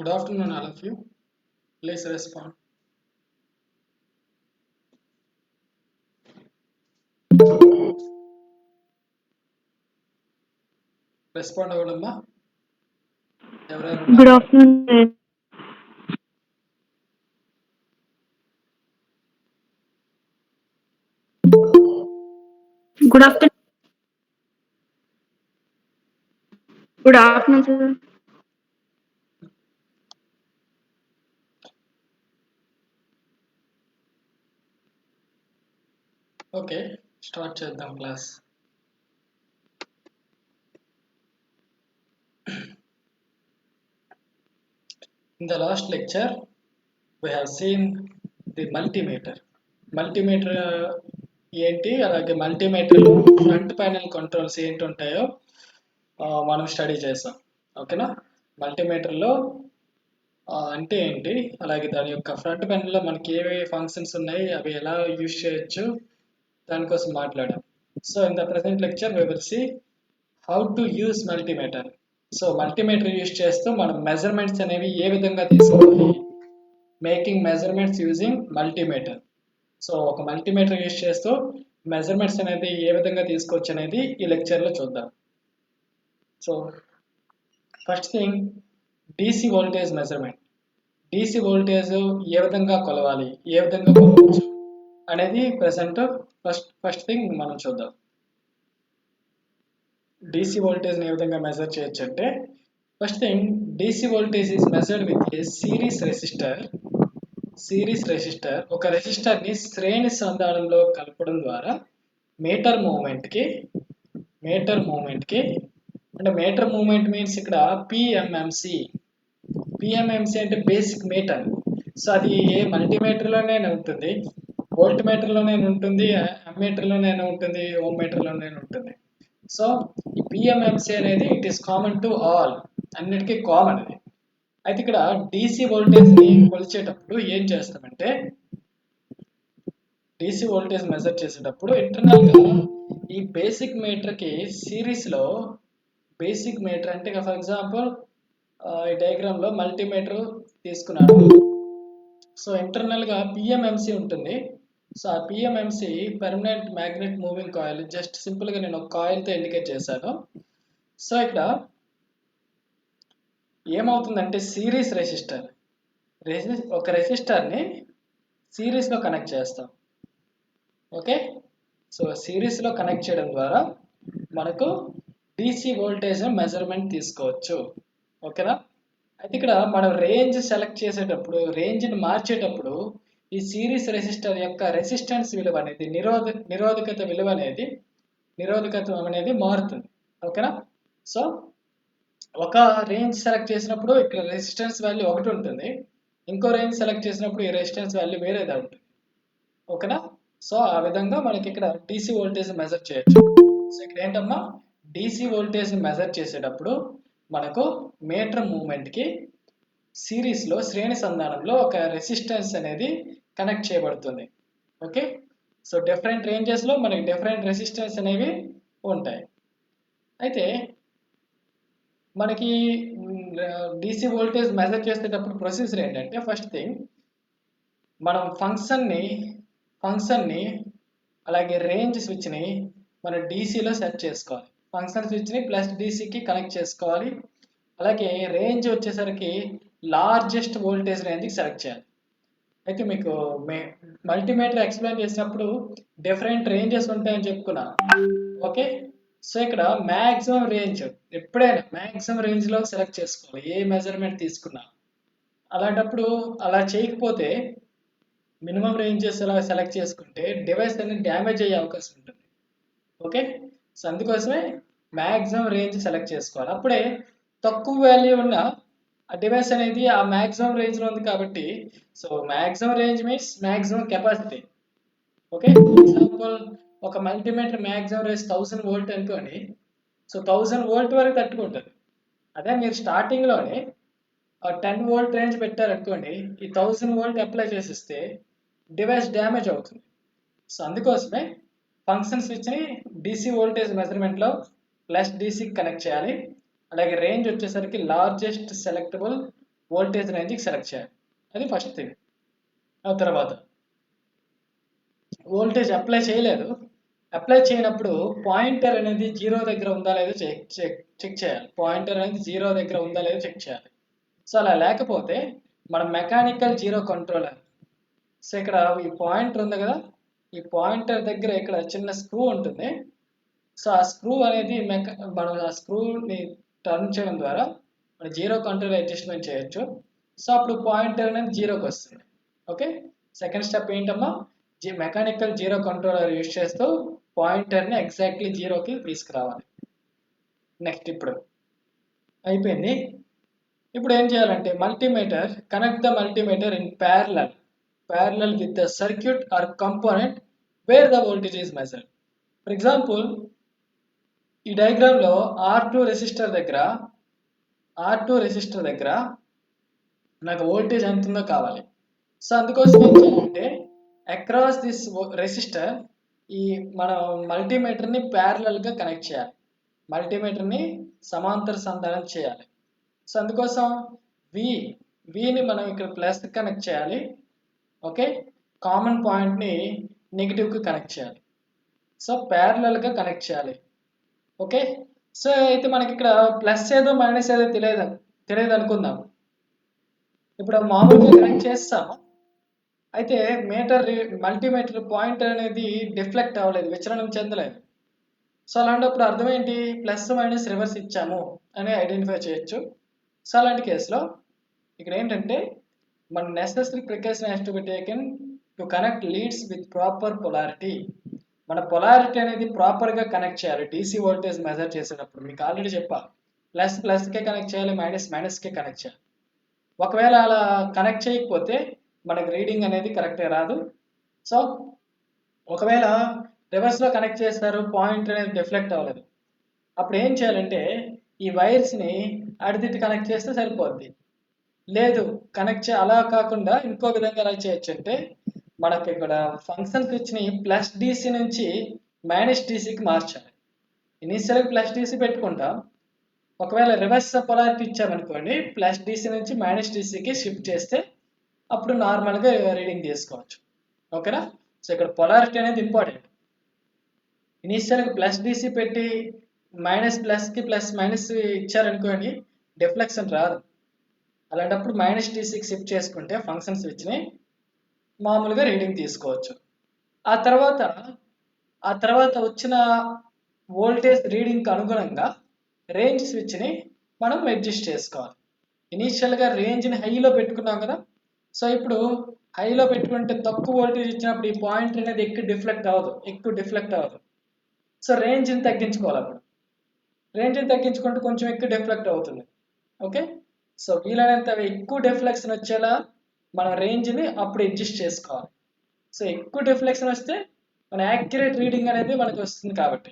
Good afternoon, all of you. Please respond. Respond అవ్వడమ్మా ఎవరెవరు Good ఉన్నారు? afternoon, sir. Good afternoon. Good afternoon, sir. Okay, start చేద్దాం class. In the last lecture, we have seen the multimeter. Multimeter ఏంటి, అలాగే మల్టీమీటర్లో front panel controls ఏంటి ఉంటాయో మనం study చేసాం. ఓకేనా? మల్టీమీటర్లో అంటే ఏంటి, అలాగే దాని యొక్క ఫ్రంట్ ప్యానెల్లో మనకి ఏవే ఫంక్షన్స్ ఉన్నాయి, అవి ఎలా యూజ్ చేయొచ్చు, దానికోసం మాట్లాడాం. So in the present lecture we will see how to use multimeter. So multimeter use చేస్తూ మనం మెజర్మెంట్స్ అనేవి ఏ విధంగా తీసుకోవాలి, making measurements using multimeter. So ఒక మల్టీమీటర్ యూజ్ చేస్తూ మెజర్మెంట్స్ అనేది ఏ విధంగా తీసుకోవచ్చు అనేది ఈ లెక్చర్లో చూద్దాం. So first thing, DC voltage measurement. DC voltage ఏ విధంగా కొలవాలి, ఏ విధంగా కొలవచ్చు అనేది ప్రెసెంట్ ఫస్ట్ థింగ్ మనం చూద్దాం. డీసీ వోల్టేజ్ని ఏ విధంగా మెజర్ చేయొచ్చు అంటే, first thing, DC voltage is measured with a series resistor. Series resistor, ఒక రెసిస్టర్ని శ్రేణి సంధానంలో కలపడం ద్వారా మీటర్ మూమెంట్కి అంటే మీటర్ మూమెంట్ మీన్స్ ఇక్కడ పిఎంఎంసి. పిఎంఎంసి అంటే బేసిక్ మీటర్. సో అది ఏ మల్టీమీటర్లోనే ఉంటుంది, వోల్ట్ మీటర్లోనే ఉంటుంది, అమ్మీటర్లోనే ఉంటుంది, ఓమ్ మీటర్లోనే ఉంటుంది. సో ఈ పిఎంఎంసి అనేది it is common to all, అన్నిటికీ కామన్ అది. అయితే ఇక్కడ డీసీ వోల్టేజ్ని కొలిచేటప్పుడు ఏం చేస్తామంటే, డీసీ వోల్టేజ్ మెజర్ చేసేటప్పుడు ఇంటర్నల్గా ఈ బేసిక్ మీటర్కి సిరీస్లో, బేసిక్ మీటర్ అంటే ఫర్ ఎగ్జాంపుల్ ఈ డయాగ్రామ్లో మల్టీమీటర్ తీసుకున్నాను. సో ఇంటర్నల్గా పిఎంఎంసి ఉంటుంది. సో ఆ PMMC permanent magnet moving coil, just సింపుల్గా నేను ఒక కాయిల్తో ఇండికేట్ చేశాను. సో ఇక్కడ ఏమవుతుందంటే సిరీస్ రెసిస్టర్, ఒక రెసిస్టర్ని సిరీస్లో కనెక్ట్ చేస్తాం. ఓకే, సో సిరీస్లో కనెక్ట్ చేయడం ద్వారా మనకు డీసీ వోల్టేజ్ మెజర్మెంట్ తీసుకోవచ్చు. ఓకేనా? అయితే ఇక్కడ మనం రేంజ్ సెలెక్ట్ చేసేటప్పుడు, రేంజ్ని మార్చేటప్పుడు ఈ సిరీస్ రెసిస్టర్ యొక్క రెసిస్టెన్స్ విలువ అనేది, నిరోధకత విలువ అనేది మారుతుంది. ఓకేనా? సో ఒక రేంజ్ సెలెక్ట్ చేసినప్పుడు ఇక్కడ రెసిస్టెన్స్ వాల్యూ ఒకటి ఉంటుంది, ఇంకో రేంజ్ సెలెక్ట్ చేసినప్పుడు ఈ రెసిస్టెన్స్ వాల్యూ వేరేదా ఉంటుంది. ఓకేనా? సో ఆ విధంగా మనకి ఇక్కడ డీసీ వోల్టేజ్ మెజర్ చేయొచ్చు. సో ఇక్కడ ఏంటమ్మా, డీసీ వోల్టేజ్ మెజర్ చేసేటప్పుడు మనకు మీటర్ మూమెంట్కి సిరీస్లో శ్రేణి సంధానంలో ఒక రెసిస్టెన్స్ అనేది కనెక్ట్ చేయబడుతుంది. ఓకే, సో డిఫరెంట్ రేంజెస్లో మనకి డిఫరెంట్ రెసిస్టెన్స్ అనేవి ఉంటాయి. అయితే మనకి డీసీ వోల్టేజ్ మెజర్ చేసేటప్పుడు ప్రొసీజర్ ఏంటంటే, ఫస్ట్ థింగ్ మనం ఫంక్షన్ని అలాగే రేంజ్ స్విచ్ని మనం డీసీలో సెట్ చేసుకోవాలి. ఫంక్షన్ స్విచ్ని ప్లస్ డీసీకి కనెక్ట్ చేసుకోవాలి. అలాగే రేంజ్ వచ్చేసరికి లార్జెస్ట్ వోల్టేజ్ రేంజ్కి సెలెక్ట్ చేయాలి. అయితే మీకు మల్టీమీటర్ ఎక్స్ప్లెయిన్ చేసినప్పుడు డిఫరెంట్ రేంజెస్ ఉంటాయని చెప్పుకున్నా. ఓకే, సో ఇక్కడ మ్యాక్సిమం రేంజ్, ఎప్పుడైనా మ్యాక్సిమం రేంజ్లో సెలెక్ట్ చేసుకోవాలి ఏ మెజర్మెంట్ తీసుకున్నా. అలాంటప్పుడు అలా చేయకపోతే మినిమం రేంజెస్ అలా సెలెక్ట్ చేసుకుంటే డివైస్ అనేది డ్యామేజ్ అయ్యే అవకాశం ఉంటుంది. ఓకే, సో అందుకోసమే మ్యాక్సిమం రేంజ్ సెలెక్ట్ చేసుకోవాలి. అప్పుడే తక్కువ వాల్యూ ఉన్న ఆ డివైస్ అనేది ఆ మ్యాక్సిమం రేంజ్లో ఉంది కాబట్టి, so maximum range means maximum capacity. Okay, example ఒక మల్టీమీటర్ మ్యాక్సిమం రేంజ్ 1000 వోల్ట్ అనుకోండి. సో 1000 వోల్ట్ వరకు తట్టుకుంటుంది. అదే మీరు స్టార్టింగ్లోనే 10 వోల్ట్ రేంజ్ పెట్టారనుకోండి, ఈ 1000 వోల్ట్ అప్లై చేసిస్తే డివైస్ డ్యామేజ్ అవుతుంది. సో అందుకోసమే ఫంక్షన్ స్విచ్ని డీసీ వోల్టేజ్ మెజర్మెంట్లో ప్లస్ డీసీకి కనెక్ట్ చేయాలి. అలాగే రేంజ్ వచ్చేసరికి లార్జెస్ట్ సెలెక్టబుల్ వోల్టేజ్ రేంజ్కి సెలెక్ట్ చేయాలి. అది ఫస్ట్ థింగ్. ఆ తర్వాత వోల్టేజ్ అప్లై చేయలేదు, అప్లై చేయనప్పుడు పాయింటర్ అనేది 0 దగ్గర ఉందా లేదో చెక్ చేయాలి. పాయింటర్ అనేది 0 దగ్గర ఉందా లేదో చెక్ చేయాలి. సో అలా లేకపోతే మనం మెకానికల్ జీరో కంట్రోలర్, సో ఇక్కడ ఈ పాయింటర్ ఉంది కదా, ఈ పాయింటర్ దగ్గర ఇక్కడ చిన్న స్క్రూ ఉంటుంది. సో ఆ స్క్రూ అనేది మనం ఆ స్క్రూని టర్న్ చేయడం ద్వారా మనం జీరో కంట్రోల్ అడ్జస్ట్మెంట్ చేయొచ్చు. సో అప్పుడు పాయింటర్ అనేది 0కి వస్తుంది. ఓకే, సెకండ్ స్టెప్ ఏంటమ్మా, మెకానికల్ జీరో కంట్రోలర్ యూజ్ చేస్తూ పాయింటర్ని ఎగ్జాక్ట్లీ 0కి తీసుకురావాలి. నెక్స్ట్ ఇప్పుడు అయిపోయింది. ఇప్పుడు ఏం చేయాలంటే multimeter, connect the multimeter in parallel with the circuit or component where the voltage is measured. For example, ఈ డయాగ్రామ్ లో R2 రెసిస్టర్ దగ్గర నాకు వోల్టేజ్ ఎంత ఉందో కావాలి. సో అందుకోసం ఏం చేయాలంటే అక్రాస్ దిస్ రెసిస్టర్ ఈ మనం మల్టీమీటర్ని ప్యారలల్గా కనెక్ట్ చేయాలి, మల్టీమీటర్ని సమాంతర సంధానం చేయాలి. సో అందుకోసం విని మనం ఇక్కడ ప్లస్ కనెక్ట్ చేయాలి. ఓకే, కామన్ పాయింట్ని నెగిటివ్కి కనెక్ట్ చేయాలి. సో ప్యారలల్గా కనెక్ట్ చేయాలి. ఓకే, సో అయితే మనకి ఇక్కడ ప్లస్ ఏదో మైనస్ ఏదో తెలియదు అనుకుందాం. ఇప్పుడు మామూలుగా కనెక్ట్ చేస్తాము, అయితే మల్టీమీటర్ పాయింటర్ అనేది డిఫ్లెక్ట్ అవ్వలేదు, విచలనం చెందలేదు. సో అలాంటప్పుడు అర్థం ఏంటి, ప్లస్ మైనస్ రివర్స్ ఇచ్చాము అని ఐడెంటిఫై చేయొచ్చు. సో అలాంటి కేసులో ఇక్కడ ఏంటంటే మన necessary precaution has to be taken to connect leads with proper polarity. మన పొలారిటీ అనేది ప్రాపర్గా కనెక్ట్ చేయాలి. డీసీ వోల్టేజ్ మెజర్ చేసేటప్పుడు మీకు ఆల్రెడీ చెప్పా, ప్లస్కే కనెక్ట్ చేయాలి, మైనస్కే కనెక్ట్ చేయాలి. ఒకవేళ అలా కనెక్ట్ చేయకపోతే మనకి రీడింగ్ అనేది కరెక్ట్గా రాదు. సో ఒకవేళ రివర్స్లో కనెక్ట్ చేస్తారు, పాయింట్ అనేది డిఫ్లెక్ట్ అవ్వలేదు, అప్పుడు ఏం చేయాలంటే ఈ వైర్స్ని అడిదిట్టి కనెక్ట్ చేస్తే సరిపోద్ది. లేదు అలా కాకుండా ఇంకో విధంగా ఎలా చేయొచ్చు అంటే మనకి ఇక్కడ ఫంక్షన్ స్విచ్ని ప్లస్ డీసీ నుంచి మైనస్ డీసీకి మార్చాలి. ఇనీషియల్గా ప్లస్ డీసీ పెట్టుకుంటాం, ఒకవేళ రివర్స్ పొలారిటీ ఇచ్చామనుకోండి ప్లస్ డీసీ నుంచి మైనస్ డీసీకి షిఫ్ట్ చేస్తే అప్పుడు నార్మల్గా రీడింగ్ తీసుకోవచ్చు. ఓకేనా, సో ఇక్కడ పొలారిటీ అనేది ఇంపార్టెంట్. ఇనీషియల్గా ప్లస్ డీసీ పెట్టి ప్లస్కి ప్లస్ మైనస్ ఇచ్చారనుకోండి డిఫ్లెక్షన్ రాదు. అలాంటప్పుడు మైనస్ డీసీకి షిఫ్ట్ చేసుకుంటే ఫంక్షన్ స్విచ్ని మామూలుగా రీడింగ్ తీసుకోవచ్చు. ఆ తర్వాత వచ్చిన వోల్టేజ్ రీడింగ్కి అనుగుణంగా రేంజ్ స్విచ్ని మనం అడ్జస్ట్ చేసుకోవాలి. ఇనీషియల్గా రేంజ్ని హైలో పెట్టుకున్నాం కదా, సో ఇప్పుడు హైలో పెట్టుకుంటే తక్కువ వోల్టేజ్ ఇచ్చినప్పుడు ఈ పాయింట్ అనేది ఎక్కువ డిఫ్లెక్ట్ అవ్వదు. సో రేంజ్ని తగ్గించుకోవాలి, అప్పుడు రేంజ్ని తగ్గించుకుంటే కొంచెం ఎక్కువ డిఫ్లెక్ట్ అవుతుంది. ఓకే, సో వీలైనంత ఎక్కువ డిఫ్లెక్షన్ వచ్చేలా మన రేంజ్ని అప్పుడు అడ్జస్ట్ చేసుకోవాలి. సో ఎక్కువ డిఫ్లెక్షన్ వస్తే మన యాక్యురేట్ రీడింగ్ అనేది మనకి వస్తుంది కాబట్టి.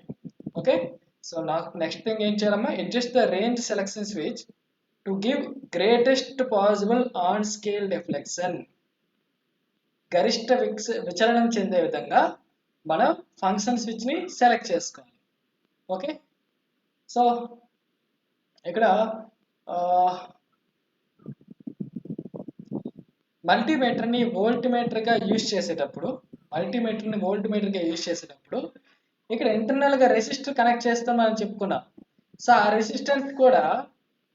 ఓకే, సో నెక్స్ట్ థింగ్ ఏం చేయాలమ్మా, adjust the range selection switch to give greatest possible on scale deflection. గరిష్ట విచలనం చెందే విధంగా మనం ఫంక్షన్ స్విచ్ని సెలెక్ట్ చేసుకోవాలి. ఓకే, సో ఇక్కడ మల్టీమీటర్ని వోల్ట్మీటర్గా యూజ్ చేసేటప్పుడు ఇక్కడ ఇంటర్నల్గా రెసిస్టర్ కనెక్ట్ చేస్తామని చెప్పుకున్నాం. సో ఆ రెసిస్టెన్స్ కూడా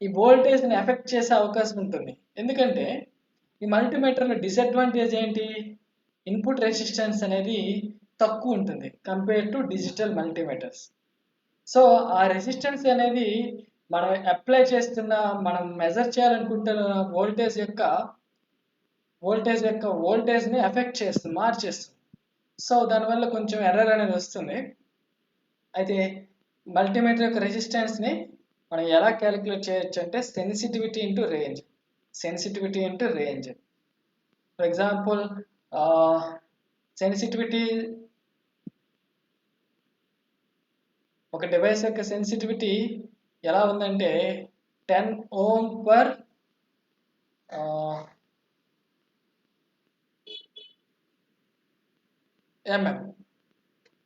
ఈ వోల్టేజ్ని ఎఫెక్ట్ చేసే అవకాశం ఉంటుంది. ఎందుకంటే ఈ మల్టీమీటర్లో డిసడ్వాంటేజ్ ఏంటి, ఇన్పుట్ రెసిస్టెన్స్ అనేది తక్కువ ఉంటుంది compare to digital multimeters. So ఆ రెసిస్టెన్స్ అనేది మనం అప్లై చేస్తున్న మనం మెజర్ చేయాలనుకుంటున్న వోల్టేజ్ని ఎఫెక్ట్ చేస్తుంది, మార్చేస్తుంది. సో దానివల్ల కొంచెం ఎర్రర్ అనేది వస్తుంది. అయితే మల్టీమీటర్ యొక్క రెసిస్టెన్స్ని మనం ఎలా క్యాలిక్యులేట్ చేయొచ్చు అంటే sensitivity into range. For example sensitivity, ఒక డివైస్ యొక్క సెన్సిటివిటీ ఎలా ఉందంటే 10 ohm per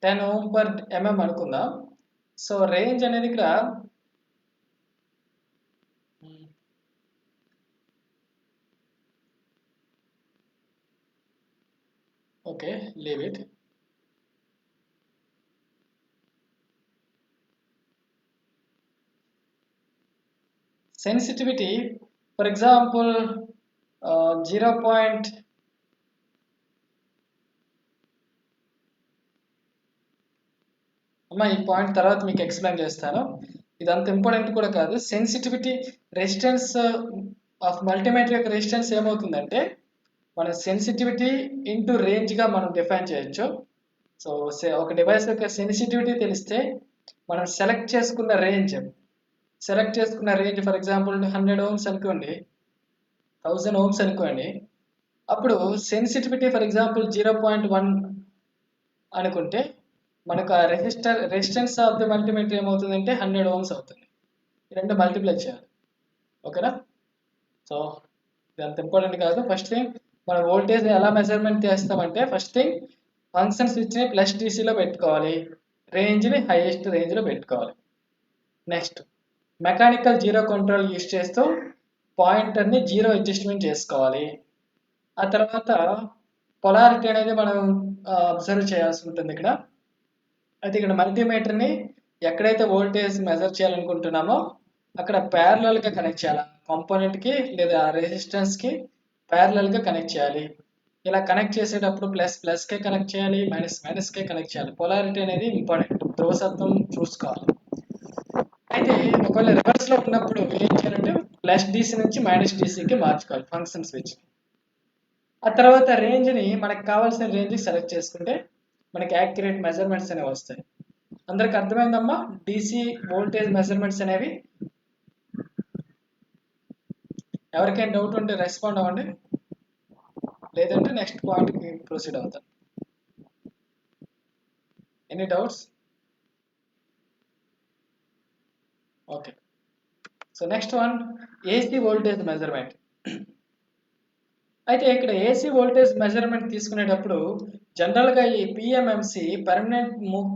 10 ohm per mm అనుకుందాం. సో రేంజ్ అనేది ఇక్కడ okay, leave it. Sensitivity for example 0. అమ్మా ఈ పాయింట్ తర్వాత మీకు ఎక్స్ప్లెయిన్ చేస్తాను. ఇది అంత ఇంపార్టెంట్ కూడా కాదు. సెన్సిటివిటీ రెసిస్టెన్స్ ఆఫ్ మల్టీమీటర్ యొక్క రెసిస్టెన్స్ ఏమవుతుందంటే మన సెన్సిటివిటీ ఇంటూ రేంజ్గా మనం డిఫైన్ చేయొచ్చు. సో ఒక డివైస్ యొక్క సెన్సిటివిటీ తెలిస్తే మనం సెలెక్ట్ చేసుకున్న రేంజ్ ఫర్ ఎగ్జాంపుల్ 100 ohms అనుకోండి, 1000 ohms అనుకోండి. అప్పుడు సెన్సిటివిటీ ఫర్ ఎగ్జాంపుల్ 0.1 అనుకుంటే మనకు ఆ రెసిస్టెన్స్ ఆఫ్ ది మల్టీమీటర్ ఏమవుతుందంటే 100 ohms అవుతుంది. ఈ రెండు మల్టిప్లై చేయాలి. ఓకేనా? సో ఇది అంత ఇంపార్టెంట్ కాదు. ఫస్ట్ థింగ్ మన వోల్టేజ్ ఎలా మెజర్మెంట్ చేస్తామంటే ఫస్ట్ థింగ్ ఫంక్షన్ స్విచ్ని ప్లస్ డీసీలో పెట్టుకోవాలి, రేంజ్ని హైయెస్ట్ రేంజ్లో పెట్టుకోవాలి. Next mechanical zero control use చేస్తూ పాయింటర్ని జీరో అడ్జస్ట్మెంట్ చేసుకోవాలి. ఆ తర్వాత పొలారిటీ అనేది మనం అబ్జర్వ్ చేయాల్సి ఉంటుంది ఇక్కడ. అయితే ఇక్కడ మల్టీమీటర్ని ఎక్కడైతే వోల్టేజ్ మెజర్ చేయాలనుకుంటున్నామో అక్కడ ప్యారలల్గా కనెక్ట్ చేయాలి. కాంపోనెంట్కి లేదా రెసిస్టెన్స్కి ప్యారలల్గా కనెక్ట్ చేయాలి. ఇలా కనెక్ట్ చేసేటప్పుడు ప్లస్కే కనెక్ట్ చేయాలి, మైనస్కే కనెక్ట్ చేయాలి. పొలారిటీ అనేది ఇంపార్టెంట్, ధ్రువసత్వం చూసుకోవాలి. అయితే ఒకవేళ రివర్స్లో ఉన్నప్పుడు ఏం చేయాలంటే ప్లస్ డీసీ నుంచి మైనస్ డీసీకి మార్చుకోవాలి ఫంక్షన్ స్విచ్. ఆ తర్వాత రేంజ్ని మనకు కావాల్సిన రేంజ్కి సెలెక్ట్ చేసుకుంటే మనకి యాక్యురేట్ మెజర్మెంట్స్ అనేవి వస్తాయి. అందరికి అర్థమైందమ్మా డీసీ వోల్టేజ్ మెజర్మెంట్స్ అనేవి? ఎవరికైనా డౌట్ ఉంటే రెస్పాండ్ అవ్వండి, లేదంటే నెక్స్ట్ పాయింట్కి ప్రొసీడ్ అవుతాను. Any doubts? Okay. So next one AC voltage measurement. అయితే ఇక్కడ ఏసీ వోల్టేజ్ మెజర్మెంట్ తీసుకునేటప్పుడు జనరల్గా ఈ PMMC permanent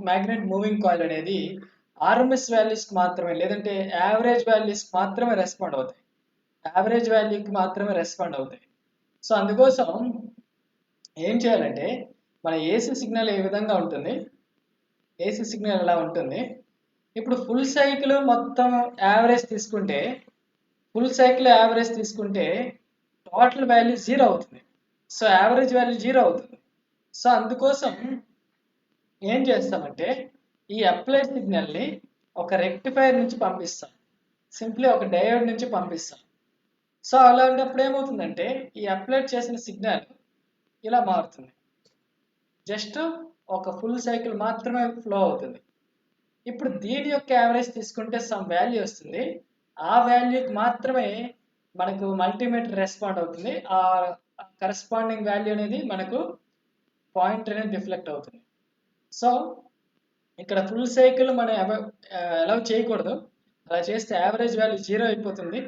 magnet moving coil అనేది ఆర్ఎంఎస్ వాల్యూస్కి మాత్రమే, లేదంటే యావరేజ్ వాల్యూస్కి మాత్రమే రెస్పాండ్ అవుతాయి. సో అందుకోసం ఏం చేయాలంటే మన ఏసీ సిగ్నల్ ఏ విధంగా ఉంటుంది, ఏసీ సిగ్నల్ ఎలా ఉంటుంది. ఇప్పుడు ఫుల్ సైకిల్ మొత్తం యావరేజ్ తీసుకుంటే టోటల్ వాల్యూ 0 అవుతుంది. సో యావరేజ్ వాల్యూ 0 అవుతుంది. సో అందుకోసం ఏం చేస్తామంటే ఈ అప్లైడ్ సిగ్నల్ని ఒక రెక్టిఫైర్ నుంచి పంపిస్తాం, సింప్లీ ఒక డయోడ్ నుంచి పంపిస్తాం. సో అలాంటప్పుడు ఏమవుతుందంటే ఈ అప్లైడ్ చేసిన సిగ్నల్ ఇలా మారుతుంది, జస్ట్ ఒక ఫుల్ సైకిల్ మాత్రమే ఫ్లో అవుతుంది. ఇప్పుడు దీని యొక్క యావరేజ్ తీసుకుంటే సమ్ వాల్యూ వస్తుంది, ఆ వాల్యూకి మాత్రమే మనకు మల్టీమీటర్ రెస్పాండ్ అవుతుంది. ఆ కరెస్పాండింగ్ వాల్యూ అనేది మనకు పాయింట్ అనేది డిఫ్లెక్ట్ అవుతుంది. సో ఇక్కడ ఫుల్ సైకిల్ మనం అలౌ చేయకూడదు, అలా చేస్తే యావరేజ్ వాల్యూ 0 అయిపోతుంది.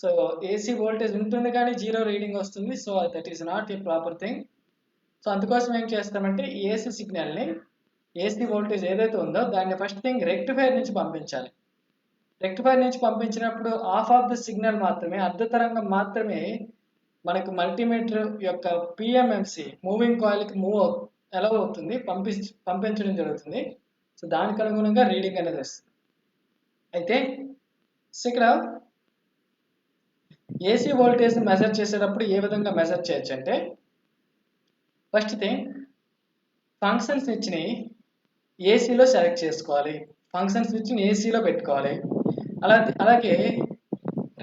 సో ఏసీ వోల్టేజ్ ఉంటుంది కానీ 0 రీడింగ్ వస్తుంది. So that is not a proper thing. So అందుకోసం ఏం చేస్తామంటే ఏసీ సిగ్నల్ని, ఏసీ వోల్టేజ్ ఏదైతే ఉందో దాన్ని ఫస్ట్ థింగ్ రెక్టిఫైర్ నుంచి పంపించాలి. రెక్టిఫైర్ నుంచి పంపించినప్పుడు ఆఫ్ ఆఫ్ ద సిగ్నల్ మాత్రమే, అర్ధ తరంగం మాత్రమే మనకు మల్టీమీటర్ యొక్క పిఎంఎంసి మూవింగ్ కాయిల్కి ఎలా అవుతుంది పంపించడం జరుగుతుంది. సో దానికి అనుగుణంగా రీడింగ్ అనేది వస్తుంది. అయితే ఇక్కడ ఏసీ వోల్టేజ్ మెజర్ చేసేటప్పుడు ఏ విధంగా మెజర్ చేయొచ్చు అంటే ఫస్ట్ థింగ్ ఫంక్షన్ స్విచ్ని ఏసీలో సెలెక్ట్ చేసుకోవాలి, ఫంక్షన్ స్విచ్ని ఏసీలో పెట్టుకోవాలి. అలాగే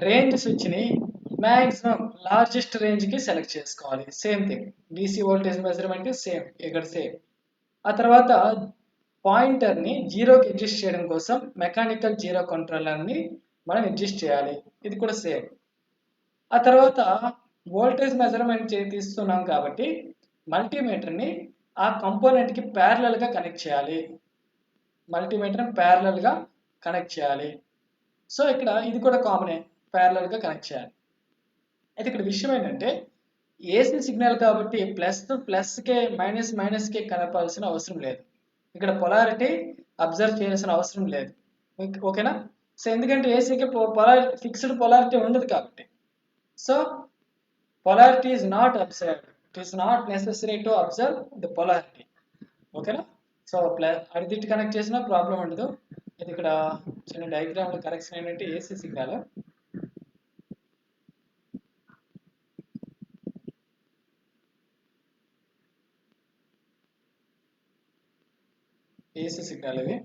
రేంజ్ స్విచ్ని మ్యాక్సిమం లార్జెస్ట్ రేంజ్కి సెలెక్ట్ చేసుకోవాలి. Same thing DC voltage measurement same, ఇక్కడ సేమ్. ఆ తర్వాత పాయింటర్ని జీరోకి అడ్జస్ట్ చేయడం కోసం మెకానికల్ జీరో కంట్రోలర్ని మనం అడ్జస్ట్ చేయాలి, ఇది కూడా సేమ్. ఆ తర్వాత వోల్టేజ్ మెజర్మెంట్ తీస్తున్నాం కాబట్టి మల్టీమీటర్ని ఆ కంపోనెంట్కి ప్యారలల్గా కనెక్ట్ చేయాలి, సో ఇక్కడ ఇది కూడా కామనే, ప్యారలల్గా కనెక్ట్ చేయాలి. అయితే ఇక్కడ విషయం ఏంటంటే ఏసీ సిగ్నల్ కాబట్టి ప్లస్కే మైనస్కే కలపాల్సిన అవసరం లేదు, ఇక్కడ పొలారిటీ అబ్జర్వ్ చేయాల్సిన అవసరం లేదు. ఓకేనా? సో ఎందుకంటే ఏసీకి ఫిక్స్డ్ పొలారిటీ ఉండదు కాబట్టి, so polarity is not observed. It is not necessary to observe the polarity. ఓకేనా? సో అది ఇటు కనెక్ట్ చేసినా ప్రాబ్లం ఉండదు. ఇది ఇక్కడ చిన్న డయాగ్రామ్లో కరెక్షన్ ఏంటంటే ఏసీ సిగ్నల్. ఏసీ సిగ్నల్ ఇది.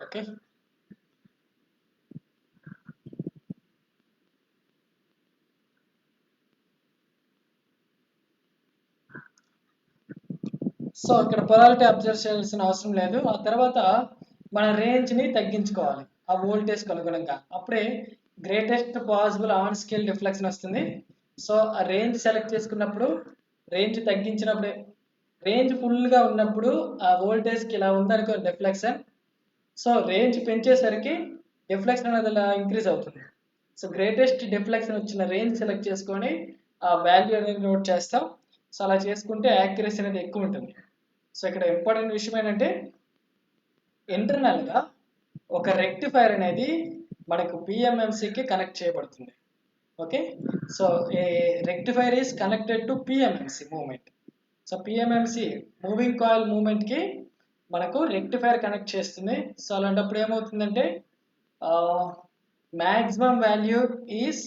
ఓకే, సో ఇక్కడ పొలారిటీ అబ్జర్వ్ చేయాల్సిన అవసరం లేదు. ఆ తర్వాత మన రేంజ్ని తగ్గించుకోవాలి ఆ వోల్టేజ్కి అనుగుణంగా. అప్పుడే greatest possible on scale reflection వస్తుంది. సో ఆ రేంజ్ సెలెక్ట్ చేసుకున్నప్పుడు, రేంజ్ తగ్గించినప్పుడే, రేంజ్ ఫుల్గా ఉన్నప్పుడు ఆ వోల్టేజ్కి ఇలా ఉందనుకో డిఫ్లెక్షన్. సో రేంజ్ పెంచేసరికి డిఫ్లెక్షన్ అనేది ఇలా ఇంక్రీజ్ అవుతుంది. సో గ్రేటెస్ట్ డిఫ్లెక్షన్ వచ్చిన రేంజ్ సెలెక్ట్ చేసుకొని ఆ వాల్యూ అనేది నోట్ చేస్తాం. సో అలా చేసుకుంటే యాక్యురసీ అనేది ఎక్కువ ఉంటుంది. సో ఇక్కడ ఇంపార్టెంట్ విషయం ఏంటంటే ఇంటర్నల్గా ఒక రెక్టిఫైర్ అనేది మనకు పిఎంఎంసీకి కనెక్ట్ చేయబడుతుంది. Okay, so a rectifier is connected to PMMC moment. So PMMC moving coil మూమెంట్కి మనకు రెక్టిఫైర్ కనెక్ట్ చేస్తుంది. సో అలాంటప్పుడు ఏమవుతుందంటే మ్యాక్సిమం వాల్యూ ఈస్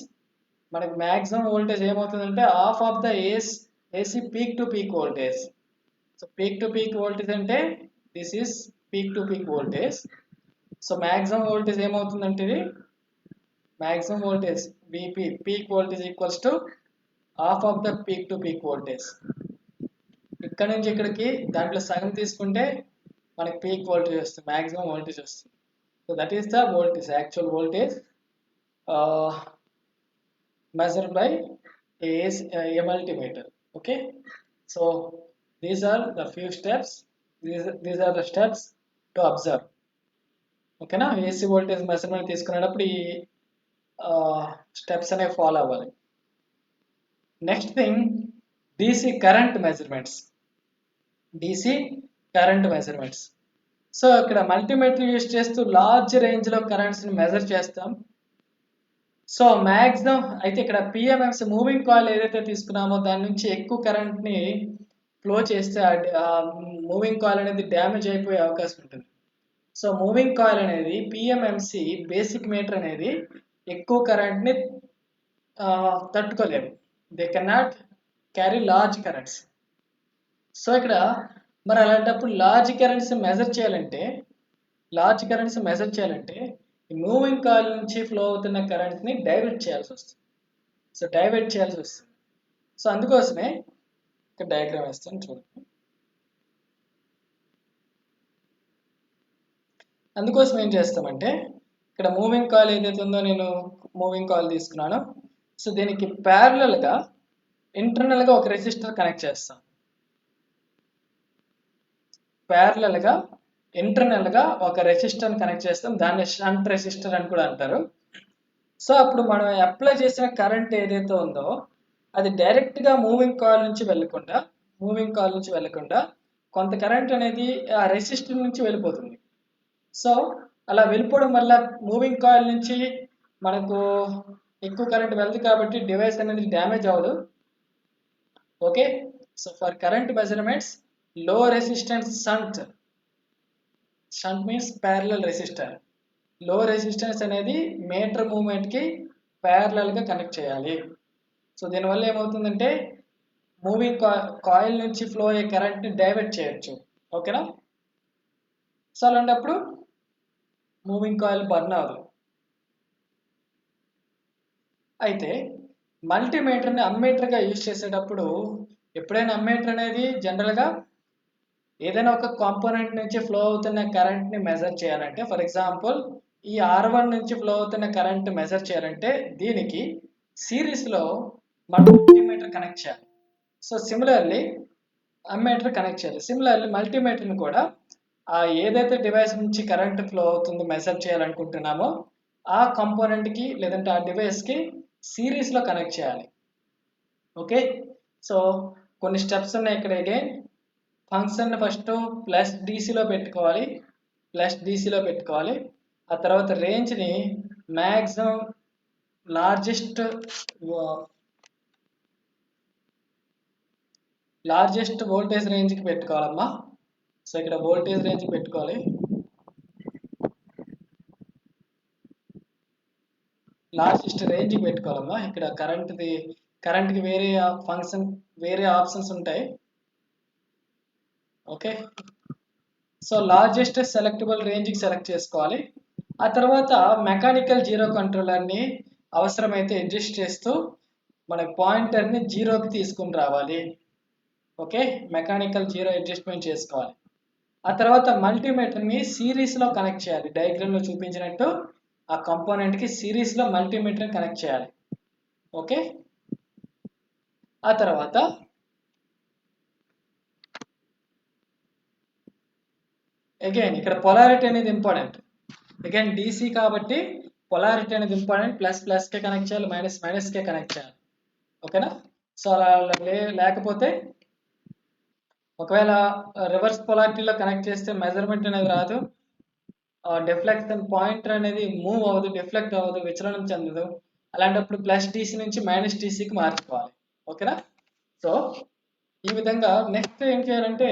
మనకు మ్యాక్సిమం వోల్టేజ్ ఏమవుతుందంటే half of the AC peak to peak voltage. So peak to peak voltage అంటే this is peak to peak voltage. So maximum voltage ఏమవుతుందంటే ఇది maximum voltage VP peak voltage equals to half of the peak to peak voltage. ఇక్కడ నుంచి ఇక్కడికి దాంట్లో సగం తీసుకుంటే మనకి పీక్ వోల్టేజ్ వస్తుంది, మ్యాక్సిమం వోల్టేజ్ వస్తుంది. So that is the voltage, actual voltage measured by a multimeter. Okay, so these are the few steps, these are the steps to observe. Okay na, AC voltage measurement తీసుకునేటప్పుడు ఈ steps అనేవి follow అవ్వాలి. Next thing DC current measurements. DC current measurements. So ఇక్కడ multimeter use చేస్తూ large రేంజ్లో కరెంట్స్ని measure చేస్తాం. So maximum అయితే ఇక్కడ పిఎంఎంసీ మూవింగ్ కాయిల్ ఏదైతే తీసుకున్నామో దాని నుంచి ఎక్కువ కరెంట్ని ఫ్లో చేస్తే మూవింగ్ కాయిల్ అనేది డ్యామేజ్ అయిపోయే అవకాశం ఉంటుంది. సో మూవింగ్ కాయిల్ అనేది పిఎంఎంసీ బేసిక్ మీటర్ అనేది ఎక్కువ కరెంట్ని తట్టుకోలేవు. They can not carry large currents. So ఇక్కడ మరి అలాంటప్పుడు లార్జ్ కరెంట్స్ మెజర్ చేయాలంటే మూవింగ్ కాయిల్ నుంచి ఫ్లో అవుతున్న కరెంట్ని డైవర్ట్ చేయాల్సి వస్తుంది. సో అందుకోసమే ఇక్కడ డయాగ్రామ్ వేస్తాను చూడండి. అందుకోసం ఏం చేస్తామంటే ఇక్కడ మూవింగ్ కాయిల్ ఏదైతే ఉందో నేను మూవింగ్ కాయిల్ తీసుకున్నాను. సో దీనికి ప్యారలల్గా ఇంటర్నల్గా ఒక రెసిస్టర్ కనెక్ట్ చేస్తాం. ఇంటర్నల్గా ఒక రెసిస్టర్ని కనెక్ట్ చేస్తాం. దాన్ని షంట్ రెసిస్టర్ అని కూడా అంటారు. సో అప్పుడు మనం అప్లై చేసిన కరెంట్ ఏదైతే ఉందో అది డైరెక్ట్గా మూవింగ్ కాయిల్ నుంచి వెళ్ళకుండా కొంత కరెంట్ అనేది ఆ రెసిస్టర్ నుంచి వెళ్ళిపోతుంది. సో అలా వెళ్ళిపోవడం వల్ల మూవింగ్ కాయిల్ నుంచి మనకు ఎక్కువ కరెంట్ వెళ్తుంది కాబట్టి డివైస్ అనేది డ్యామేజ్ అవ్వదు. Okay, so for current measurements low resistance shunt means parallel resistor. Low resistance అనేది మీటర్ మూమెంట్కి ప్యారలల్గా కనెక్ట్ చేయాలి. సో దీనివల్ల ఏమవుతుందంటే మూవింగ్ కాయిల్ నుంచి ఫ్లో అయ్యే కరెంట్ని డైవర్ట్ చేయొచ్చు. ఓకేనా? సో అలాంటప్పుడు మూవింగ్ కాయిల్ బర్న్ అవ్వదు. అయితే మల్టీమీటర్ని అమ్మీటర్గా యూజ్ చేసేటప్పుడు ఎప్పుడైనా అమ్మీటర్ అనేది జనరల్గా ఏదైనా ఒక కాంపోనెంట్ నుంచి ఫ్లో అవుతున్న కరెంట్ని మెజర్ చేయాలంటే, ఫర్ ఎగ్జాంపుల్ ఈ R1 నుంచి ఫ్లో అవుతున్న కరెంట్ మెజర్ చేయాలంటే దీనికి సిరీస్లో మనం మల్టీమీటర్ కనెక్ట్ చేయాలి. సో సిమిలర్లీ అమ్మీటర్ కనెక్ట్ చేయాలి. సిమిలర్లీ మల్టీమీటర్ని కూడా ఏదైతే డివైస్ నుంచి కరెంట్ ఫ్లో అవుతుందో మెజర్ చేయాలనుకుంటున్నామో ఆ కాంపోనెంట్కి లేదంటే ఆ డివైస్కి సిరీస్లో కనెక్ట్ చేయాలి. ఓకే, సో కొన్ని స్టెప్స్ ఉన్నాయి ఇక్కడ. అగైన్ ఫంక్షన్ ఫస్ట్ ప్లస్ డీసీలో పెట్టుకోవాలి. ఆ తర్వాత రేంజ్ని మ్యాక్సిమం లార్జెస్ట్ వోల్టేజ్ రేంజ్కి పెట్టుకోవాలమ్మా. సో ఇక్కడ వోల్టేజ్ రేంజ్కి పెట్టుకోవాలి. లార్జెస్ట్ రేంజ్కి పెట్టుకోవాలమ్మా. ఇక్కడ కరెంట్కి వేరే ఆప్షన్స్ ఉంటాయి. ఓకే, సో లార్జెస్ట్ సెలెక్టబుల్ రేంజ్కి సెలెక్ట్ చేసుకోవాలి. ఆ తర్వాత మెకానికల్ జీరో కంట్రోలర్ని అవసరమైతే అడ్జస్ట్ చేస్తూ మన పాయింటర్ని జీరోకి తీసుకుని రావాలి. ఓకే, మెకానికల్ జీరో అడ్జస్ట్మెంట్ చేసుకోవాలి. ఆ తర్వాత మల్టీమీటర్ని సిరీస్లో కనెక్ట్ చేయాలి. డయాగ్రామ్లో చూపించినట్టు ఆ కాంపోనెంట్కి సిరీస్లో మల్టీమీటర్ కనెక్ట్ చేయాలి. ఓకే, ఆ తర్వాత అగైన్ ఇక్కడ పొలారిటీ అనేది ఇంపార్టెంట్. అగైన్ డీసీ కాబట్టి పొలారిటీ అనేది ఇంపార్టెంట్. ప్లస్కే కనెక్ట్ చేయాలి, మైనస్కే కనెక్ట్ చేయాలి. ఓకేనా? సో అలా లేకపోతే ఒకవేళ రివర్స్ పొలారిటీలో కనెక్ట్ చేస్తే మెజర్మెంట్ అనేది రాదు. డిఫ్లెక్షన్ పాయింటర్ అనేది మూవ్ అవ్వదు, డిఫ్లెక్ట్ అవ్వదు, విచలనం చెందదు. అలాంటప్పుడు ప్లస్ డీసీ నుంచి మైనస్ డీసీకి మార్చుకోవాలి. ఓకేనా? సో ఈ విధంగా నెక్స్ట్ ఏం చేయాలంటే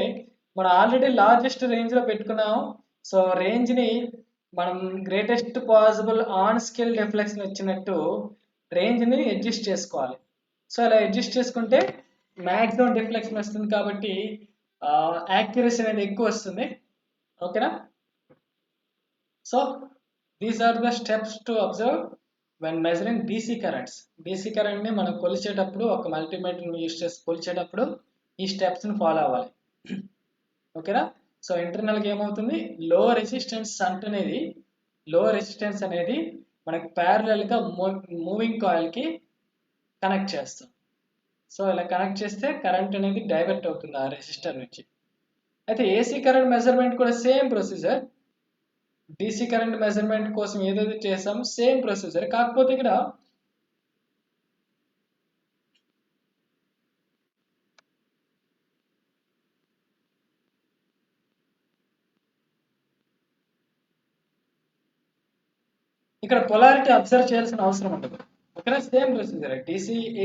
మనం ఆల్రెడీ లార్జెస్ట్ రేంజ్లో పెట్టుకున్నాము. సో రేంజ్ని మనం greatest possible on scale deflection వచ్చినట్టు రేంజ్ని అడ్జస్ట్ చేసుకోవాలి. సో అలా అడ్జస్ట్ చేసుకుంటే మ్యాక్సిమం డిఫ్లెక్షన్ వస్తుంది కాబట్టి యాక్యురసీ అనేది ఎక్కువ వస్తుంది. ఓకేనా? So these are the steps to observe when measuring DC currents. DC కరెంట్ని మనం కొలిచేటప్పుడు, ఒక మల్టీమీటర్ని యూజ్ చేసి కొలిచేటప్పుడు ఈ స్టెప్స్ని ఫాలో అవ్వాలి. ఓకేనా? సో ఇంటర్నల్గా ఏమవుతుంది, లో రెసిస్టెన్స్ అనేది మనకి ప్యారలల్గా మూవింగ్ కాయిల్కి కనెక్ట్ చేస్తాం. సో ఇలా కనెక్ట్ చేస్తే కరెంట్ అనేది డైవర్ట్ అవుతుంది ఆ రెసిస్టర్ నుంచి. అయితే ఏసీ కరెంట్ మెజర్మెంట్ కూడా same procedure. DC current measurement కోసం ఏదైతే చేసాం సేమ్ ప్రొసీజర్. కాకపోతే ఇక్కడ పొలారిటీ అబ్జర్వ్ చేయాల్సిన అవసరం ఉండదు. ఓకేనా? Same procedure.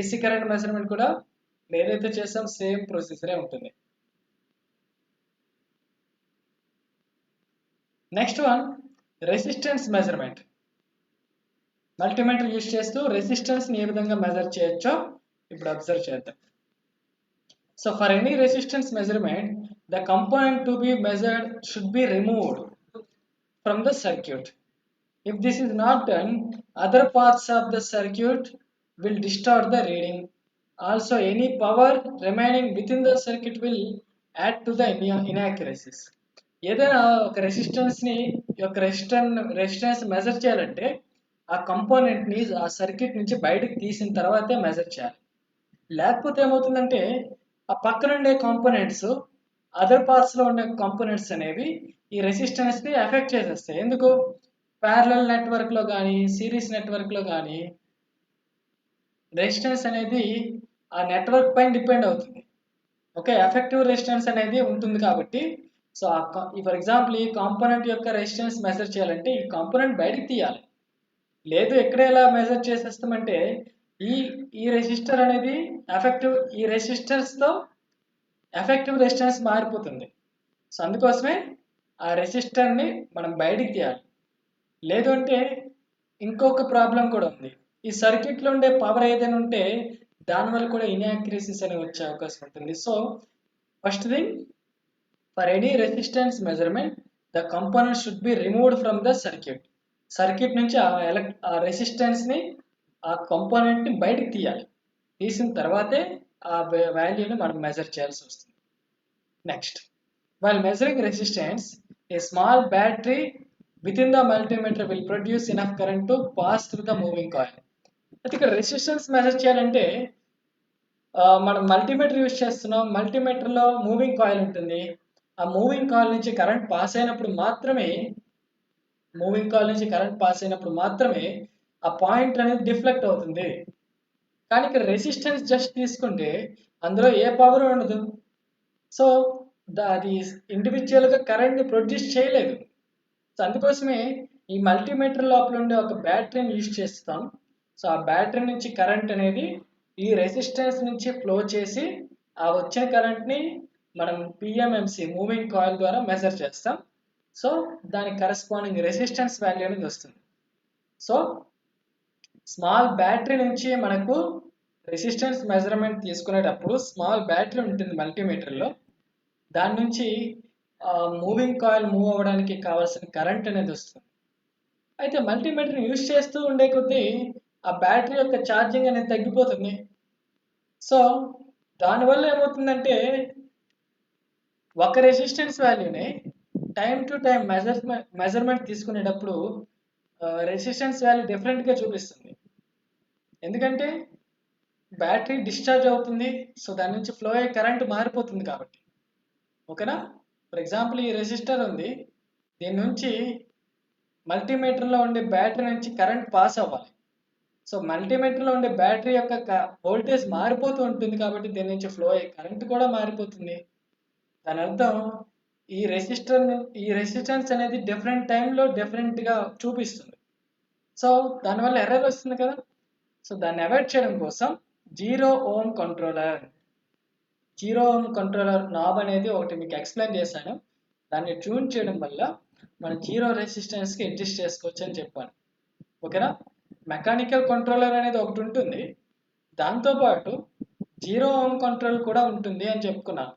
AC current measurement కూడా ఏదైతే చేసాం సేమ్ ప్రొసీజరే ఉంటుంది. Next one, resistance measurement. Multimeter use చేస్తూ రెసిస్టెన్స్ని ఏ విధంగా మెజర్ చేయొచ్చో ఇప్పుడు అబ్జర్వ్ చేద్దాం. So for any resistance measurement, the component to be measured should be removed from the circuit. If this is not done, other parts of the circuit will distort the reading. Also, any power remaining within the circuit will add to the inaccuracies. ఏదైనా ఒక resistance measure చేయాలంటే ఆ కంపోనెంట్ని ఆ circuit నుంచి బయటకు తీసిన తర్వాతే measure చేయాలి. లేకపోతే ఏమవుతుందంటే ఆ పక్కన ఉండే కాంపోనెంట్స్, అదర్ పార్ట్స్లో ఉండే కాంపోనెంట్స్ అనేవి ఈ రెసిస్టెన్స్ని ఎఫెక్ట్ చేసేస్తాయి. ఎందుకు? ప్యారలల్ నెట్వర్క్లో కానీ సిరీస్ నెట్వర్క్లో కానీ రెసిస్టెన్స్ అనేది ఆ నెట్వర్క్ పైన డిపెండ్ అవుతుంది. ఓకే, ఎఫెక్టివ్ రెసిస్టెన్స్ అనేది ఉంటుంది కాబట్టి సో ఫర్ ఎగ్జాంపుల్ ఈ కాంపోనెంట్ యొక్క రెసిస్టెన్స్ మెజర్ చేయాలంటే ఈ కాంపోనెంట్ బయటకు తీయాలి. లేదు ఎక్కడ ఎలా మెజర్ చేసేస్తామంటే ఈ రెసిస్టర్ అనేది ఈ రెసిస్టర్స్తో ఎఫెక్టివ్ రెసిస్టెన్స్ మారిపోతుంది. సో అందుకోసమే ఆ రెసిస్టర్ని మనం బయటికి తీయాలి. లేదు అంటే ఇంకొక ప్రాబ్లం కూడా ఉంది. ఈ సర్క్యూట్లో ఉండే పవర్ ఏదైనా ఉంటే దానివల్ల కూడా ఇన్యాక్యురసీస్ అనేవి వచ్చే అవకాశం ఉంటుంది. So first thing, for any resistance measurement the component should be removed from the circuit నుంచి ఆ రెసిస్టెన్స్ని, ఆ కంపోనెంట్ని బయటకు తీయాలి. తీసిన తర్వాతే ఆ వాల్యూని మనం మెజర్ చేయాల్సి వస్తుంది. Next, while measuring resistance, a small battery within the multimeter will produce enough current to pass through the moving coil. అయితే ఇక్కడ రెసిస్టెన్స్ మెజర్ చేయాలంటే మనం మల్టీమీటర్ యూజ్ చేస్తున్నాం. మల్టీమీటర్లో మూవింగ్ కాయిల్ ఉంటుంది. ఆ మూవింగ్ కాయిల్ నుంచి కరెంట్ పాస్ అయినప్పుడు మాత్రమే ఆ పాయింట్ అనేది డిఫ్లెక్ట్ అవుతుంది. కానీ ఇక్కడ రెసిస్టెన్స్ జస్ట్ తీసుకుంటే అందులో ఏ పవర్ ఉండదు. సో అది ఇండివిజువల్గా కరెంట్ని ప్రొడ్యూస్ చేయలేదు. సో అందుకోసమే ఈ మల్టీమీటర్ లోపల ఉండే ఒక బ్యాటరీని యూజ్ చేస్తాం. సో ఆ బ్యాటరీ నుంచి కరెంట్ అనేది ఈ రెసిస్టెన్స్ నుంచి ఫ్లో చేసి ఆ వచ్చిన కరెంట్ని మనం పిఎంఎంసి మూవింగ్ కాయిల్ ద్వారా మెజర్ చేస్తాం. సో దానికి కరెస్పాండింగ్ రెసిస్టెన్స్ వాల్యూ అనేది వస్తుంది. సో స్మాల్ బ్యాటరీ నుంచి మనకు రెసిస్టెన్స్ మెజర్మెంట్ తీసుకునేటప్పుడు స్మాల్ బ్యాటరీ ఉంటుంది మల్టీమీటర్లో, దాని నుంచి మూవింగ్ కాయిల్ మూవ్ అవ్వడానికి కావాల్సిన కరెంట్ అనేది వస్తుంది. అయితే మల్టీమీటర్ని యూజ్ చేస్తూ ఉండే కొద్దీ ఆ బ్యాటరీ యొక్క ఛార్జింగ్ అనేది తగ్గిపోతుంది. సో దానివల్ల ఏమవుతుందంటే ఒక రెసిస్టెన్స్ వాల్యూని టైం టు టైం మెజర్మెంట్ తీసుకునేటప్పుడు రెసిస్టెన్స్ వాల్యూ డిఫరెంట్గా చూపిస్తుంది. ఎందుకంటే బ్యాటరీ డిశ్చార్జ్ అవుతుంది, సో దాని నుంచి ఫ్లో అయ్యే కరెంట్ మారిపోతుంది కాబట్టి. ఓకేనా? ఫర్ ఎగ్జాంపుల్ ఈ రెసిస్టర్ ఉంది, దీని నుంచి మల్టీమీటర్లో ఉండే బ్యాటరీ నుంచి కరెంట్ పాస్ అవ్వాలి. సో మల్టీమీటర్లో ఉండే బ్యాటరీ యొక్క వోల్టేజ్ మారిపోతూ ఉంటుంది కాబట్టి దీని నుంచి ఫ్లో అయ్యే కరెంట్ కూడా మారిపోతుంది. దాని అర్థం ఈ రెసిస్టెన్స్ అనేది డిఫరెంట్ టైంలో డిఫరెంట్గా చూపిస్తుంది. సో దానివల్ల ఎర్రర్ వస్తుంది కదా. సో దాన్ని అవాయిడ్ చేయడం కోసం జీరో ఓమ్ కంట్రోలర్ నాబ్ అనేది ఒకటి మీకు ఎక్స్ప్లెయిన్ చేశాను. దాన్ని ట్యూన్ చేయడం వల్ల మనం జీరో రెసిస్టెన్స్కి అడ్జస్ట్ చేసుకోవచ్చు అని చెప్పాను. ఓకేనా? మెకానికల్ కంట్రోలర్ అనేది ఒకటి ఉంటుంది, దాంతోపాటు జీరో ఓమ్ కంట్రోల్ కూడా ఉంటుంది అని చెప్పుకున్నాను.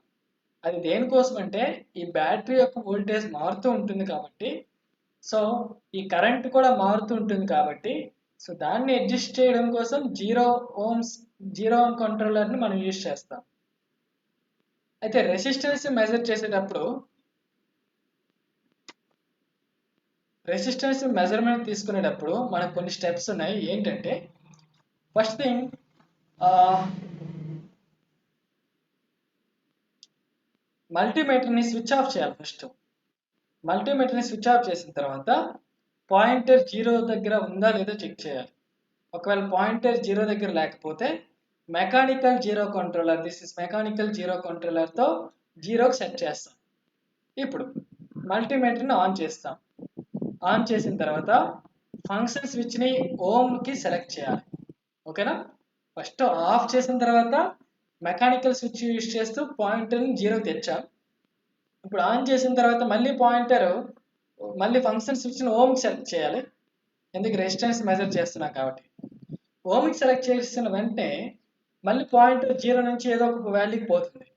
అది దేనికోసం అంటే ఈ బ్యాటరీ యొక్క వోల్టేజ్ మారుతూ ఉంటుంది కాబట్టి, సో ఈ కరెంట్ కూడా మారుతూ ఉంటుంది కాబట్టి, సో దాన్ని అడ్జస్ట్ చేయడం కోసం జీరో ఓమ్ కంట్రోలర్ని మనం యూజ్ చేస్తాం. అయితే రెసిస్టెన్స్ మెజర్ చేసేటప్పుడు రెసిస్టెన్స్ మెజర్మెంట్ తీసుకునేటప్పుడు మనకు కొన్ని స్టెప్స్ ఉన్నాయి. ఏంటంటే ఫస్ట్ థింగ్ మల్టీమీటర్ని స్విచ్ ఆఫ్ చేయాలి. ఫస్ట్ మల్టీమీటర్ని స్విచ్ ఆఫ్ చేసిన తర్వాత పాయింటర్ జీరో దగ్గర ఉందా లేదా చెక్ చేయాలి. ఒకవేళ పాయింటర్ జీరో దగ్గర లేకపోతే మెకానికల్ జీరో కంట్రోలర్తో జీరోకి సెట్ చేస్తాం. ఇప్పుడు మల్టీమీటర్ని ఆన్ చేస్తాం. ఆన్ చేసిన తర్వాత ఫంక్షన్ స్విచ్ని ఓమ్కి సెలెక్ట్ చేయాలి. ఓకేనా? ఫస్ట్ ఆఫ్ చేసిన తర్వాత మెకానికల్ స్విచ్ యూజ్ చేస్తూ పాయింటర్ని జీరోకి తెచ్చాం. ఇప్పుడు ఆన్ చేసిన తర్వాత మళ్ళీ ఫంక్షన్ స్విచ్ని ఓమ్కి సెలెక్ట్ చేయాలి. ఎందుకు? రెసిస్టెన్స్ మెజర్ చేస్తున్నాం కాబట్టి. ఓమ్కి సెలెక్ట్ చేసిన వెంటనే మళ్ళీ పాయింటర్ జీరో నుంచి ఏదో ఒక వాల్యూకి పోతుంది.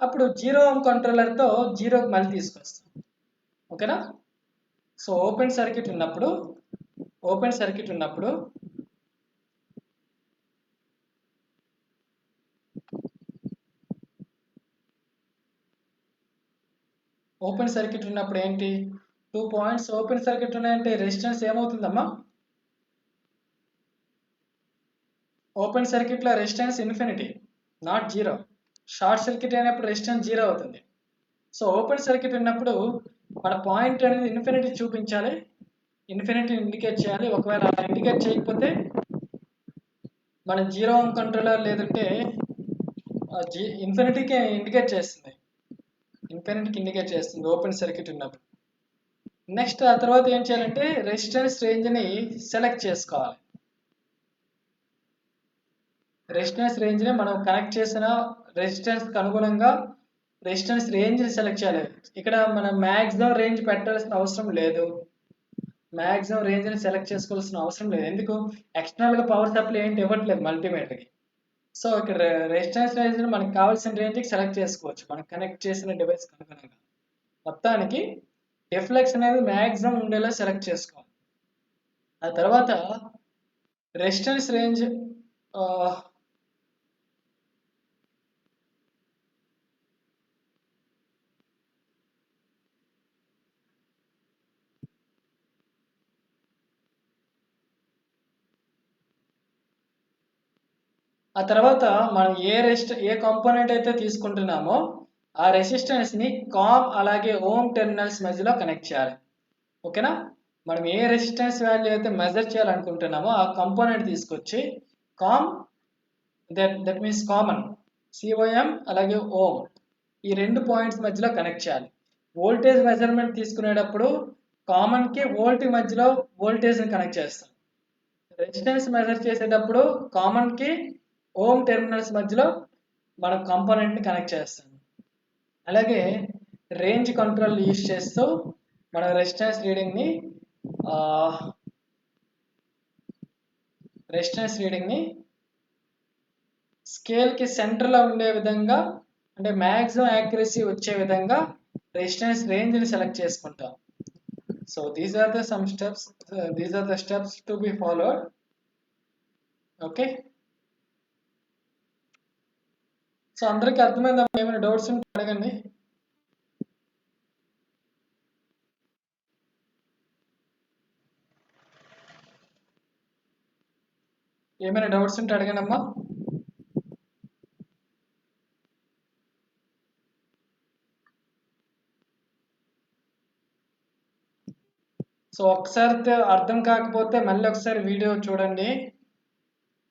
అప్పుడు జీరో ఓమ్ కంట్రోలర్తో జీరోకి మళ్ళీ తీసుకొస్తాం. ఓకేనా? సో ఓపెన్ సర్క్యూట్ ఉన్నప్పుడు ఓపెన్ సర్క్యూట్ ఉన్నప్పుడు ఏంటి? 2 పాయింట్స్ ఓపెన్ సర్క్యూట్ ఉన్నాయంటే రెసిస్టెన్స్ ఏమవుతుందమ్మా? ఓపెన్ సర్క్యూట్లో resistance infinity, not zero. Short circuit అయినప్పుడు రెసిస్టెన్స్ జీరో అవుతుంది. సో ఓపెన్ సర్క్యూట్ ఉన్నప్పుడు మన పాయింట్ అనేది ఇన్ఫినిటీ చూపించాలి, ఇన్ఫినిటీ ఇండికేట్ చేయాలి. ఒకవేళ ఇండికేట్ చేయకపోతే మన జీరో ఓమ్ కంట్రోలర్ లేదంటే ఇన్ఫినిటీకి ఇండికేట్ చేస్తుంది, ఓపెన్ సర్క్యూట్ ఉన్నప్పుడు. నెక్స్ట్ ఆ తర్వాత ఏం చేయాలంటే రెసిస్టెన్స్ రేంజ్ని సెలెక్ట్ చేసుకోవాలి. రెసిస్టెన్స్ రేంజ్ని మనం కనెక్ట్ చేసిన రెసిస్టెన్స్కి అనుగుణంగా రెసిస్టెన్స్ రేంజ్ని సెలెక్ట్ చేయాలి. ఇక్కడ మనం మ్యాక్సిమం రేంజ్ పెట్టాల్సిన అవసరం లేదు, మ్యాక్సిమం రేంజ్ని సెలెక్ట్ చేసుకోవాల్సిన అవసరం లేదు. ఎందుకు? ఎక్స్టర్నల్గా పవర్ సప్లై ఏంటి ఇవ్వట్లేదు మల్టీమీటర్కి. సో ఇక్కడ రెసిస్టెన్స్ రేంజ్ని మనకు కావాల్సిన రేంజ్కి సెలెక్ట్ చేసుకోవచ్చు మనం కనెక్ట్ చేసిన డివైస్కి అనుగుణంగా. మొత్తానికి డిఫ్లెక్స్ అనేది మ్యాక్సిమం ఉండేలా సెలెక్ట్ చేసుకోవాలి. ఆ తర్వాత రెసిస్టెన్స్ రేంజ్ ఆ తర్వాత మనం ఏ కాంపోనెంట్ అయితే తీసుకుంటున్నామో ఆ రెసిస్టెన్స్ని కామ్ అలాగే ఓమ్ టెర్మినల్స్ మధ్యలో కనెక్ట్ చేయాలి. ఓకేనా? మనం ఏ రెసిస్టెన్స్ వాల్యూ అయితే మెజర్ చేయాలనుకుంటున్నామో ఆ కాంపోనెంట్ తీసుకొచ్చి com that means common COM అలాగే ఓమ్ ఈ రెండు పాయింట్స్ మధ్యలో కనెక్ట్ చేయాలి. వోల్టేజ్ మెజర్మెంట్ తీసుకునేటప్పుడు కామన్కి వోల్ట్ మధ్యలో వోల్టేజ్ని కనెక్ట్ చేస్తాం. రెసిస్టెన్స్ మెజర్ చేసేటప్పుడు కామన్ కి ఓమ్ టెర్మినల్స్ మధ్యలో మనం కాంపోనెంట్ ని కనెక్ట్ చేస్తాం. అలాగే రేంజ్ కంట్రోల్ యూజ్ చేస్తూ మన రెసిస్టెన్స్ రీడింగ్ ని స్కేల్ కి సెంటర్ లో ఉండే విధంగా, అంటే మ్యాక్సిమం యాక్యురసీ వచ్చే విధంగా రెసిస్టెన్స్ రేంజ్ ని సెలెక్ట్ చేసుకుంటాం. So these are the steps to be followed. Okay, so అందరికి అర్థమైందా? ఏమైనా డౌట్స్ ఉంటే అడగండి. ఏమైనా డౌట్స్ ఉంటే అడగండి అమ్మా. సో ఒకసారి అర్థం కాకపోతే మళ్ళీ ఒకసారి వీడియో చూడండి.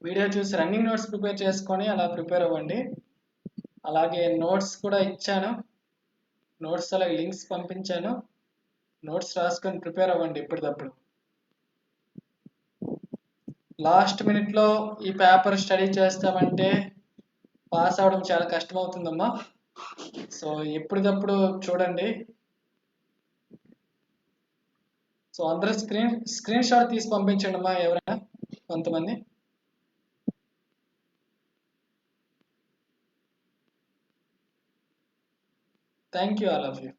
వీడియో చూసి రన్నింగ్ నోట్స్ ప్రిపేర్ చేసుకొని అలా ప్రిపేర్ అవ్వండి. అలాగే నోట్స్ కూడా ఇచ్చాను, నోట్స్ అలాగే లింక్స్ పంపించాను, నోట్స్ రాసుకొని ప్రిపేర్ అవ్వండి ఎప్పటికప్పుడు. లాస్ట్ మినిట్లో ఈ పేపర్ స్టడీ చేస్తామంటే పాస్ అవడం చాలా కష్టం అవుతుందమ్మా. సో ఎప్పటికప్పుడు చూడండి. సో అందరూ స్క్రీన్ షాట్ తీసి పంపించండి అమ్మా, ఎవరైనా కొంతమంది. Thank you all of you.